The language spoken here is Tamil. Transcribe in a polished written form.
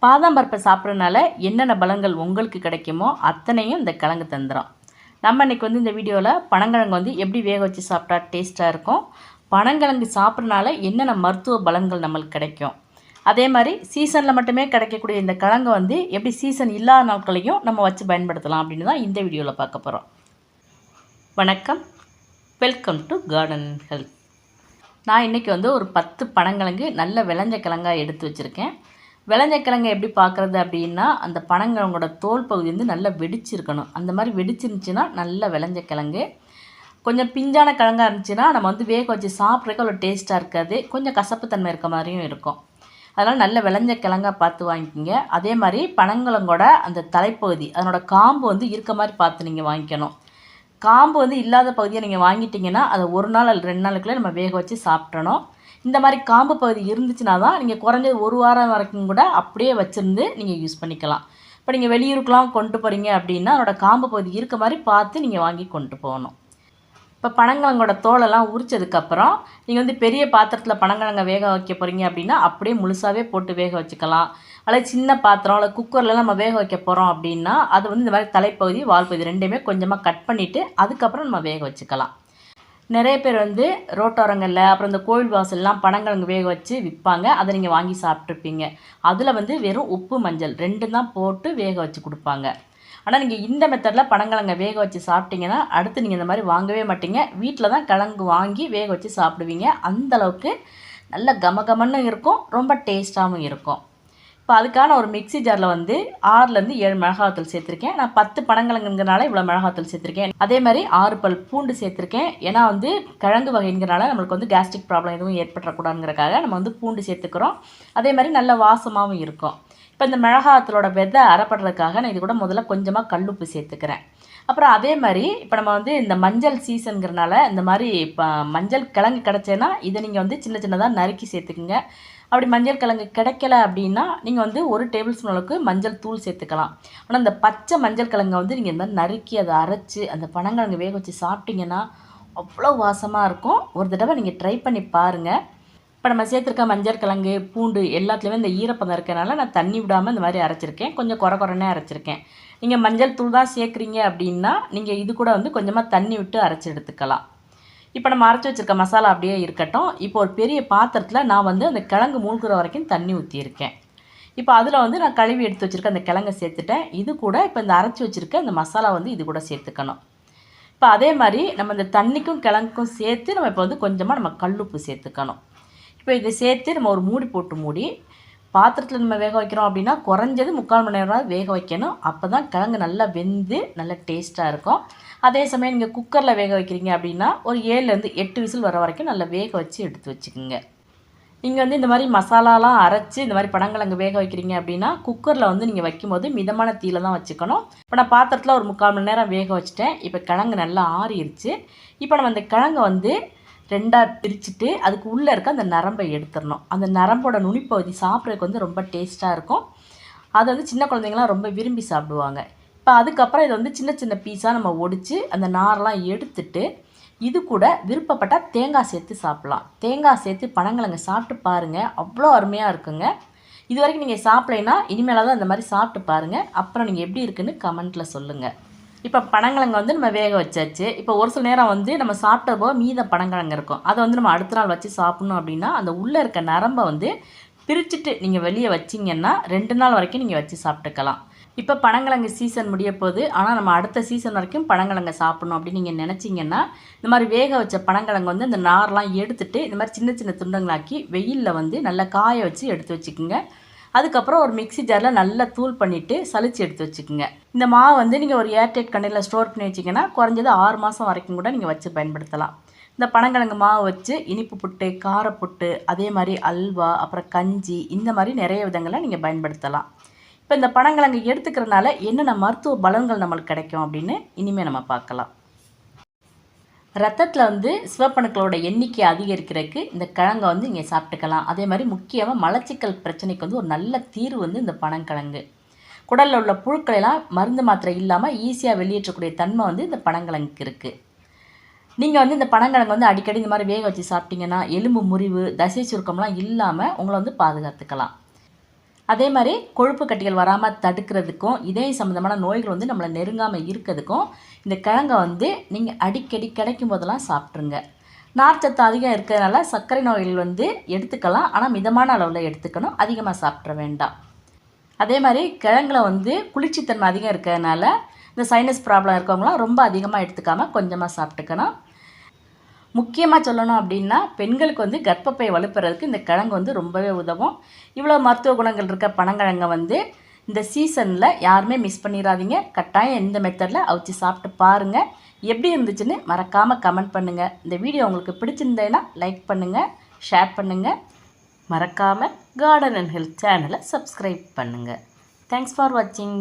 பாதாம் பருப்பை சாப்பிட்றதுனால என்னென்ன பலன்கள் உங்களுக்கு கிடைக்குமோ அத்தனையும் இந்த கிழங்கு தந்துடும். நம்ம இன்றைக்கி வந்து இந்த வீடியோவில் பனங்கிழங்கு வந்து எப்படி வேக வச்சு சாப்பிட்டா டேஸ்ட்டாக இருக்கும், பனங்கிழங்கு சாப்பிட்றதுனால என்னென்ன மருத்துவ பலன்கள் நம்மளுக்கு கிடைக்கும், அதே மாதிரி சீசனில் மட்டுமே கிடைக்கக்கூடிய இந்த கிழங்கு வந்து எப்படி சீசன் இல்லாத நாட்களையும் நம்ம வச்சு பயன்படுத்தலாம் அப்படின்னு தான் இந்த வீடியோவில் பார்க்க போகிறோம். வணக்கம், வெல்கம் டு கார்டன் ஹெல்த். நான் இன்றைக்கி வந்து ஒரு 10 பனங்கிழங்கு நல்ல விளைஞ்ச கிழங்காக எடுத்து வச்சுருக்கேன். விளைஞ்ச கிழங்கு எப்படி பார்க்குறது அப்படின்னா, அந்த பனங்கிழங்கோட தோல் பகுதி வந்து நல்லா வெடிச்சிருக்கணும். அந்த மாதிரி வெடிச்சிருந்துச்சின்னா நல்ல விளைஞ்ச கிழங்கு. கொஞ்சம் பிஞ்சான கிழங்காக இருந்துச்சுன்னா நம்ம வந்து வேக வச்சு சாப்பிட்றதுக்கு அவ்வளோ டேஸ்ட்டாக இருக்காது, கொஞ்சம் கசப்புத்தன்மை இருக்க மாதிரியும் இருக்கும். அதனால் நல்ல விளைஞ்ச கிழங்காக பார்த்து வாங்கிக்கிங்க. அதே மாதிரி பனங்கிழங்கோட அந்த தலைப்பகுதி, அதனோட காம்பு வந்து இருக்க மாதிரி பார்த்து நீங்கள் வாங்கிக்கணும். காம்பு வந்து இல்லாத பகுதியை நீங்கள் வாங்கிட்டீங்கன்னா அதை ஒரு நாள் அல்லது 2 நாளுக்குள்ளே நம்ம வேக வச்சு சாப்பிட்றணும். இந்த மாதிரி காம்பு பகுதி இருந்துச்சுன்னா தான் நீங்கள் குறைஞ்சது 1 வாரம் வரைக்கும் கூட அப்படியே வச்சுருந்து நீங்கள் யூஸ் பண்ணிக்கலாம். இப்போ நீங்கள் வெளியூருக்கெலாம் கொண்டு போகிறீங்க அப்படின்னா அதோட காம்பு பகுதி இருக்க மாதிரி பார்த்து நீங்கள் வாங்கி கொண்டு போகணும். இப்போ பனங்கிழங்கோட தோலெல்லாம் உரித்ததுக்கப்புறம் நீங்கள் வந்து பெரிய பாத்திரத்தில் பனங்கிழங்க வேக வைக்க போகிறீங்க அப்படின்னா அப்படியே முழுசாகவே போட்டு வேக வச்சுக்கலாம். அல்லது சின்ன பாத்திரம் அல்லது குக்கரில் நம்ம வேக வைக்க போகிறோம் அப்படின்னா அது வந்து இந்த மாதிரி தலைப்பகுதி வால் பகுதி ரெண்டையுமே கொஞ்சமாக கட் பண்ணிவிட்டு அதுக்கப்புறம் நம்ம வேக வச்சுக்கலாம். நிறைய பேர் வந்து ரோட்டோரங்களில் அப்புறம் இந்த கோவில் வாசல்லாம் பனங்கிழங்கு வேக வச்சு விற்பாங்க, அதை நீங்கள் வாங்கி சாப்பிட்ருப்பீங்க. அதில் வந்து வெறும் உப்பு மஞ்சள் 2 தான் போட்டு வேக வச்சு கொடுப்பாங்க. ஆனால் நீங்கள் இந்த மெத்தடில் பனங்கிழங்க வேக வச்சு சாப்பிட்டீங்கன்னா அடுத்து நீங்கள் இந்த மாதிரி வாங்கவே மாட்டீங்க, வீட்டில் தான் கிழங்கு வாங்கி வேக வச்சு சாப்பிடுவீங்க. அந்தளவுக்கு நல்ல கமகமன்னு இருக்கும், ரொம்ப டேஸ்ட்டாகவும் இருக்கும். இப்போ அதுக்கான ஒரு மிக்ஸி ஜாரில் வந்து 6லேருந்து 7 மிளகாத்தூள் சேர்த்துருக்கேன். நான் 10 பனங்கிழங்குங்கிறனால இவ்வளோ மிளகாத்தூள் சேர்த்துருக்கேன். அதே மாதிரி 6 பல் பூண்டு சேர்த்துருக்கேன். ஏன்னா வந்து கிழங்கு வகைங்கிறனால நம்மளுக்கு வந்து கேஸ்ட்ரிக் ப்ராப்ளம் எதுவும் ஏற்பட்டுறக்கூடாதுங்கிறக்காக நம்ம வந்து பூண்டு சேர்த்துக்கிறோம். அதே மாதிரி நல்ல வாசமாகவும் இருக்கும். இப்போ இந்த மிளகாத்தூளோட விதை அரைப்படுறதுக்காக நான் இது கூட முதல்ல கொஞ்சமாக கல்லுப்பு சேர்த்துக்கிறேன். அப்புறம் அதே மாதிரி இப்போ நம்ம வந்து இந்த மஞ்சள் சீசனுங்கிறனால இந்த மாதிரி இப்போ மஞ்சள் கிழங்கு கிடச்சேன்னா இதை நீங்கள் வந்து சின்ன சின்னதாக நறுக்கி சேர்த்துக்குங்க. அப்படி மஞ்சள் கிழங்கு கிடைக்கல அப்படின்னா நீங்கள் வந்து 1 டேபிள் ஸ்பூன் அளவுக்கு மஞ்சள் தூள் சேர்த்துக்கலாம். ஆனால் இந்த பச்சை மஞ்சள் கிழங்கை வந்து நீங்கள் இந்த மாதிரி நறுக்கி அதை அரைச்சி அந்த பனங்கிழங்கு வேக வச்சு சாப்பிட்டிங்கன்னா அவ்வளோ வாசமாக இருக்கும். ஒரு தடவை நீங்கள் ட்ரை பண்ணி பாருங்கள். இப்போ நம்ம சேர்த்துருக்க மஞ்சள் கிழங்கு பூண்டு எல்லாத்துலேயுமே இந்த ஈரப்பதம் இருக்கனால நான் தண்ணி விடாமல் இந்த மாதிரி அரைச்சிருக்கேன். கொஞ்சம் குறைன்னே அரைச்சிருக்கேன். நீங்கள் மஞ்சள் தூள் தான் சேர்க்குறீங்க அப்படின்னா நீங்கள் இது கூட வந்து கொஞ்சமாக தண்ணி விட்டு அரைச்சி எடுத்துக்கலாம். இப்போ நம்ம அரைச்சி வச்சுருக்க மசாலா அப்படியே இருக்கட்டும். இப்போ ஒரு பெரிய பாத்திரத்தில் நான் வந்து அந்த கிழங்கு மூழ்கிற வரைக்கும் தண்ணி ஊற்றியிருக்கேன். இப்போ அதில் வந்து நான் கழுவி எடுத்து வச்சுருக்க அந்த கிழங்கை சேர்த்துட்டேன். இது கூட இப்போ இந்த அரைச்சி வச்சுருக்க அந்த மசாலா வந்து இது கூட சேர்த்துக்கணும். இப்போ அதே மாதிரி நம்ம இந்த தண்ணிக்கும் கிழங்குக்கும் சேர்த்து நம்ம இப்போ வந்து கொஞ்சமாக நம்ம கல்லுப்பு சேர்த்துக்கணும். இப்போ இதை சேர்த்து நம்ம ஒரு மூடி போட்டு மூடி பாத்திரத்தில் நம்ம வேக வைக்கிறோம் அப்படின்னா குறைஞ்சது 3/4 மணி நேரம் வேக வைக்கணும். அப்போ தான் கிழங்கு நல்லா வெந்து நல்லா டேஸ்ட்டாக இருக்கும். அதே சமயம் நீங்கள் குக்கரில் வேக வைக்கிறீங்க அப்படின்னா ஒரு 7லேருந்து 8 விசில் வர வரைக்கும் நல்லா வேக வச்சு எடுத்து வச்சுக்கோங்க. நீங்கள் வந்து இந்த மாதிரி மசாலாலாம் அரைச்சி இந்த மாதிரி பனங்கிழங்கு வேக வைக்கிறீங்க அப்படின்னா குக்கரில் வந்து நீங்கள் வைக்கும்போது மிதமான தீயில தான் வச்சுக்கணும். இப்போ நான் பாத்திரத்தில் ஒரு 3/4 மணி நேரம் வேக வச்சுட்டேன். இப்போ கிழங்கு நல்லா ஆறிடுச்சு. இப்போ நம்ம அந்த கிழங்கை வந்து 2ஆக பிரிச்சுட்டு அதுக்கு உள்ளே இருக்க அந்த நரம்பை எடுத்துடணும். அந்த நரம்போட நுனிப்பகுதி சாப்பிட்றதுக்கு வந்து ரொம்ப டேஸ்ட்டாக இருக்கும். அதை வந்து சின்ன குழந்தைங்களாம் ரொம்ப விரும்பி சாப்பிடுவாங்க. இப்போ அதுக்கப்புறம் இதை வந்து சின்ன சின்ன பீஸாக நம்ம ஒடிச்சு அந்த நாரெலாம் எடுத்துட்டு இது கூட விருப்பப்பட்டால் தேங்காய் சேர்த்து சாப்பிட்லாம். தேங்காய் சேர்த்து பனங்கிழங்கு சாப்பிட்டு பாருங்கள், அவ்வளோ அருமையாக இருக்குங்க. இது வரைக்கும் நீங்கள் சாப்பிட்லைன்னா இனிமேலாக தான் இந்த மாதிரி சாப்பிட்டு பாருங்கள். அப்புறம் நீங்கள் எப்படி இருக்குன்னு கமெண்ட்டில் சொல்லுங்கள். இப்போ பனங்கிழங்கு வந்து நம்ம வேக வச்சாச்சு. இப்போ ஒரு சில நேரம் வந்து நம்ம சாப்பிட்ட போக மீத பனங்கிழங்கு இருக்கும், அதை வந்து நம்ம அடுத்த நாள் வச்சு சாப்பிட்ணும் அப்படின்னா அந்த உள்ளே இருக்க நரம்பை வந்து பிரிச்சுட்டு நீங்கள் வெளியே வச்சிங்கன்னா 2 நாள் வரைக்கும் நீங்கள் வச்சு சாப்பிட்டுக்கலாம். இப்போ பனங்கிழங்கு சீசன் முடிய போகுது, ஆனால் நம்ம அடுத்த சீசன் வரைக்கும் பனங்கிழங்கு சாப்பிட்ணும் அப்படின்னு நீங்கள் நினச்சிங்கன்னா இந்த மாதிரி வேக வச்ச பனங்கிழங்கு வந்து இந்த நார்லாம் எடுத்துகிட்டு இந்த மாதிரி சின்ன சின்ன துண்டங்களாக்கி வெயிலில் வந்து நல்லா காய வச்சு எடுத்து வச்சுக்கோங்க. அதுக்கப்புறம் ஒரு மிக்ஸி ஜாரில் நல்லா தூள் பண்ணிவிட்டு சலிச்சு எடுத்து வச்சுக்கோங்க. இந்த மாவு வந்து நீங்கள் ஒரு ஏர்டைட் கண்டெய்னரில் ஸ்டோர் பண்ணி வச்சிங்கன்னா குறைஞ்சது 6 மாதம் வரைக்கும் கூட நீங்கள் வச்சு பயன்படுத்தலாம். இந்த பனங்கிழங்கு மாவு வச்சு இனிப்பு புட்டு, காரப்புட்டு, அதே மாதிரி அல்வா, அப்புறம் கஞ்சி, இந்த மாதிரி நிறைய விதங்களை நீங்கள் பயன்படுத்தலாம். இப்போ இந்த பனங்கிழங்கு எடுத்துக்கிறதுனால என்னென்ன மருத்துவ பலன்கள் நம்மளுக்கு கிடைக்கும் அப்படின்னு இனிமேல் நம்ம பார்க்கலாம். ரத்தத்தில் வந்து சிவப்பணுக்களோட எண்ணிக்கை அதிகரிக்கிறதுக்கு இந்த கிழங்கை வந்து இங்கே சாப்பிட்டுக்கலாம். அதே மாதிரி முக்கியமாக மலச்சிக்கல் பிரச்சனைக்கு வந்து ஒரு நல்ல தீர்வு வந்து இந்த பனங்கிழங்கு. குடலில் உள்ள புழுக்களெல்லாம் மருந்து மாத்திரை இல்லாமல் ஈஸியாக வெளியேற்றக்கூடிய தன்மை வந்து இந்த பனங்கிழங்குக்கு இருக்குது. நீங்கள் வந்து இந்த பனங்கிழங்கு வந்து அடிக்கடி இந்த மாதிரி வேக வச்சு சாப்பிட்டிங்கன்னா எலும்பு முறிவு, தசை சுருக்கம்லாம் இல்லாமல் உங்களை வந்து பாதுகாத்துக்கலாம். அதே மாதிரி கொழுப்பு கட்டிகள் வராமல் தடுக்கிறதுக்கும் இதயம் சம்மந்தமான நோய்கள் வந்து நம்மளை நெருங்காமல் இருக்கிறதுக்கும் இந்த கிழங்கை வந்து நீங்கள் அடிக்கடி கிடைக்கும் போதெல்லாம் சாப்பிட்ருங்க. நார்ச்சத்து அதிகம் இருக்கிறதுனால சர்க்கரை நோய்கள் வந்து எடுத்துக்கலாம், ஆனால் மிதமான அளவில் எடுத்துக்கணும், அதிகமாக சாப்பிட்ற வேண்டாம். அதே மாதிரி கிழங்குல வந்து குளிர்ச்சித்தன்மை அதிகம் இருக்கிறதுனால இந்த சைனஸ் ப்ராப்ளம் இருக்கவங்களாம் ரொம்ப அதிகமாக எடுத்துக்காமல் கொஞ்சமாக சாப்பிட்டுக்கணும். முக்கியமாக சொல்லணும் அப்படின்னா பெண்களுக்கு வந்து கர்ப்பப்பை வலுப்பெறதுக்கு இந்த கிழங்கு வந்து ரொம்பவே உதவும். இவ்வளோ மருத்துவ குணங்கள் இருக்க பனங்கிழங்கை வந்து இந்த சீசனில் யாருமே மிஸ் பண்ணிடாதீங்க. கட்டாயம் இந்த மெத்தடில் அவிச்சு சாப்பிட்டு பாருங்கள். எப்படி இருந்துச்சுன்னு மறக்காமல் கமெண்ட் பண்ணுங்கள். இந்த வீடியோ உங்களுக்கு பிடிச்சிருந்தேன்னா லைக் பண்ணுங்கள், ஷேர் பண்ணுங்கள். மறக்காமல் கார்டன் அண்ட் ஹெல்த் சேனலை சப்ஸ்கிரைப் பண்ணுங்கள். தேங்க்ஸ் ஃபார் வாட்சிங்.